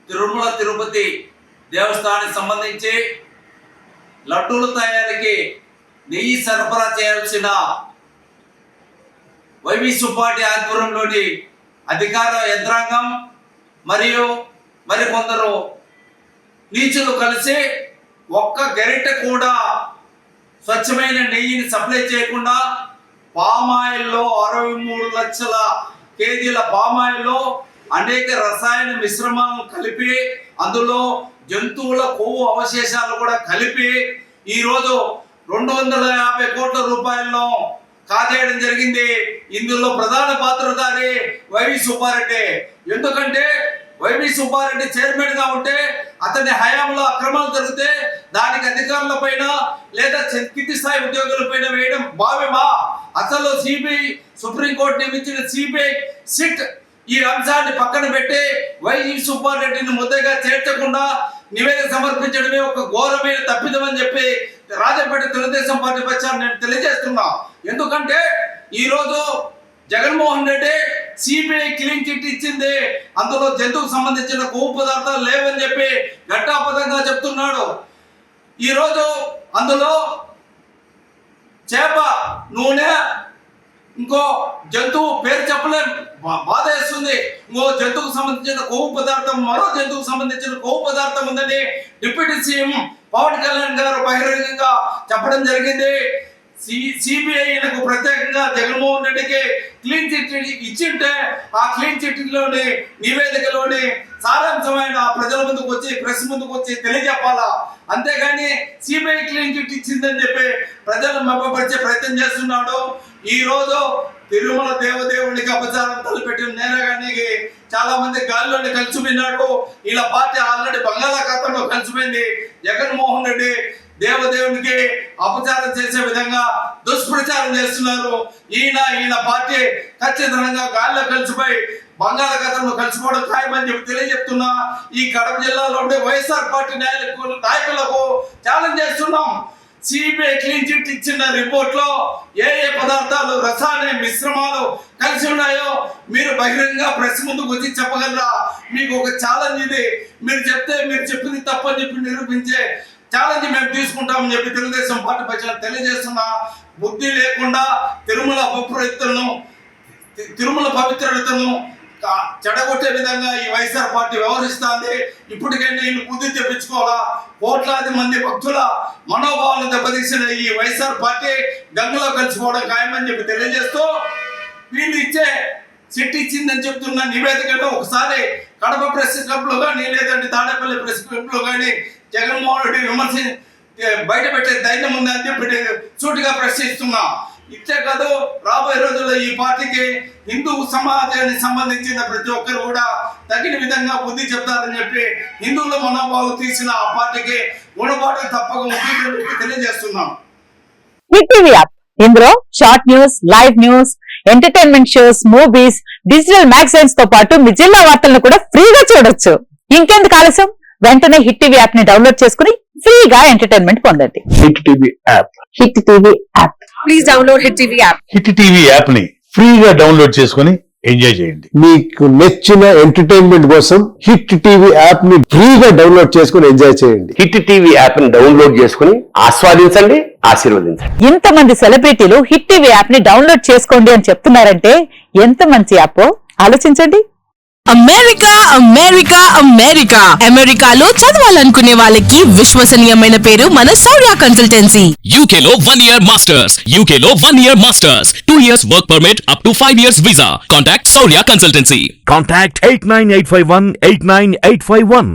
తిరుమల తిరుపతి దేవస్థానానికి సంబంధించి లడ్డూల తయారీకి నెయ్యి సరఫరా చేయాల్సిన వైవి సుబ్బారెడ్డి ఆధ్వర్యంలోని అధికార యంత్రాంగం మరియు మరికొందరు నీచులు కలిసి ఒక్క గరిటె కూడా స్వచ్ఛమైన నెయ్యిని సప్లై చేయకుండా పామాయిల్లో 63 లక్షల కేజీల పామాయిల్లో అనేక రసాయన మిశ్రమాలను కలిపి అందులో జంతువుల కొవ్వు అవశేషాలు కూడా కలిపి ఈరోజు 250 కోట్ల రూపాయలను కాజేయడం జరిగింది. ఇందులో ప్రధాన పాత్రధారి వైవి సుబ్బారెడ్డి. ఎందుకంటే వైవి సుబ్బారెడ్డి చైర్మన్ గా ఉంటే అతని హయాంలో అక్రమాలు జరిగితే దానికి అధికారుల పైన లేదా కింది స్థాయి ఉద్యోగుల పైన వేయడం భావ్యమా? అసలు సిబిఐ సుప్రీంకోర్టు నియమించిన సిబిఐ సిట్ ఈ అంశాన్ని పక్కన పెట్టి వైవి సుబ్బారెడ్డిని ముద్దగా చేర్చకుండా నివేదిక సమర్పించడమే ఒక ఘోరమైన తప్పిదమని చెప్పి రాజంపేట తెలుగుదేశం పార్టీ పక్షాన్ని నేను తెలియజేస్తున్నా. ఎందుకంటే ఈరోజు Jaganmohan Reddy CBI clean chit ఇచ్చింది, అందులో జంతువుకు సంబంధించిన కొవ్వు పదార్థాలు లేవని చెప్పి ఘట్టాపదంగా చెప్తున్నాడు. ఈరోజు అందులో చేప నూనె, ఇంకో జంతువు పేరు చెప్పలేం, బాధ వేస్తుంది. ఇంకో జంతువుకు సంబంధించిన కొవ్వు పదార్థం, మరో జంతువుకు సంబంధించిన కొవ్వు పదార్థం ఉందని డిప్యూటీ సీఎం పవన్ కళ్యాణ్ గారు బహిరంగంగా చెప్పడం జరిగింది. సిబిఐలకు ప్రత్యేకంగా జగన్మోహన్ రెడ్డికి క్లీన్ చిట్ ఇచ్చింటే ఆ క్లీన్ చిట్లోని నివేదికలోని సారాంశమైన ప్రజల ముందుకు వచ్చి ప్రెస్ ముందుకు వచ్చి తెలియజెప్పాలా. అంతేగాని సిబిఐ క్లీన్ చిట్ ఇచ్చిందని చెప్పి ప్రజలను మెప్పపరిచే ప్రయత్నం చేస్తున్నాడు. ఈ రోజు తిరుమల దేవదేవునికి అపచారం తలపెట్టిన నేరగానికి చాలా మంది గాలిలోని కలిసిపోయినాడు. ఇలా పార్టీ ఆల్రెడీ బంగాళాఖాతంలో కలిసిపోయింది. జగన్మోహన్ రెడ్డి దేవదేవునికి అపచారం చేసే విధంగా దుష్ప్రచారం చేస్తున్నారు. ఈయన పార్టీ ఖచ్చితంగా గాలిలో కలిసిపోయి బంగాళాఖాతంలో కలిసిపోవడం ఖాయమని చెప్పి తెలియజెప్తున్నా. ఈ కడప జిల్లాలో ఉండే వైఎస్ఆర్ పార్టీ నాయకులకు ఛాలెంజ్ చేస్తున్నాం. సిబిఐ క్లీన్ చిట్ ఇచ్చిన రిపోర్ట్ లో ఏ పదార్థాలు రసాయన మిశ్రమాలు కలిసి ఉన్నాయో మీరు బహిరంగ ప్రెస్ ముందుకు వచ్చి చెప్పగలరా? మీకు ఒక ఛాలెంజ్ ఇది. మీరు చెప్తే మీరు చెప్పింది తప్పని చెప్పి నిరూపించే ఛాలెంజ్ మేము తీసుకుంటామని చెప్పి తెలుగుదేశం పార్టీ పక్షాన్ని తెలియజేస్తున్నా. బుద్ధి లేకుండా తిరుమల పవిత్రతను చెడగొట్టే విధంగా ఈ వైఎస్ఆర్ పార్టీ వ్యవహరిస్తుంది. ఇప్పటికైనా వీళ్ళు బుద్ధి తెప్పించుకోవాలా. కోట్లాది మంది భక్తుల మనోభావాలను దెబ్బతీసిన ఈ వైఎస్ఆర్ పార్టీ గంగలో కలిసిపోవడం ఖాయమని చెప్పి తెలియజేస్తూ, వీళ్ళు ఇచ్చే సిట్ ఇచ్చిందని చెప్తున్న నివేదికలో ఒకసారి కడప ప్రెస్ క్లబ్ లో కానీ లేదంటే తాడేపల్లి ప్రెస్ క్లబ్ లో కానీ జగన్మోహన్ రెడ్డి విమర్శ బయట పెట్టే ధైర్యం ఉందని చెప్పి సూటిగా ప్రశ్నిస్తున్నా. ఇచ్చే కాదు, రాబోయే రోజుల్లో ఈ పార్టీకి హిందూ సమాజానికి సంబంధించిన ప్రతి ఒక్కరు కూడా తగిన విధంగా బుద్ధి చెప్తారని చెప్పి హిందువుల మనోభావాలు తీసిన ఆ పార్టీకి గుణపాఠం తప్పక ఉంటుంది తెలియజేస్తున్నాం. హిట్ టీవీ యాప్, ఇందులో short news, live news, entertainment shows, movies, digital magazines తో పాటు మీ జిల్లా వార్తలను కూడా ఫ్రీగా చూడొచ్చు. ఇంకెందుకు ఆలస్యం, వెంటనే హిట్ టీవీ యాప్ ని డౌన్లోడ్ చేసుకుని ఫ్రీగా ఎంటర్టైన్మెంట్ పొందండి. Hit TV app, hit TV app, please download hit TV app. Hit TV app ని ఫ్రీగా డౌన్లోడ్ చేసుకుని ఎంజాయ్ చేయండి. మీకు నచ్చిన ఎంటర్టైన్మెంట్ కోసం హిట్ టీవీ యాప్ ని ఫ్రీగా డౌన్లోడ్ చేసుకుని ఎంజాయ్ చేయండి. హిట్ టీవీ యాప్ ని డౌన్లోడ్ చేసుకుని ఆస్వాదించండి, ఆశీర్వదించండి. ఇంతమంది సెలబ్రిటీలు హిట్ టీవీ యాప్ ని డౌన్లోడ్ చేసుకోండి అని చెప్తున్నారంటే ఎంత మంచి యాప్ ఆలోచించండి. అమెరికా అమెరికా అమెరికా అమెరికాలో చదవాలనుకునే వాళ్ళకి విశ్వసనీయమైన పేరు మన శౌర్య కన్సల్టెన్సీ. UK లో 1 year masters, UK లో 1 year masters, 2 years work permit up to 5 years visa. Contact Shaurya Consultancy. Contact 89851 89851.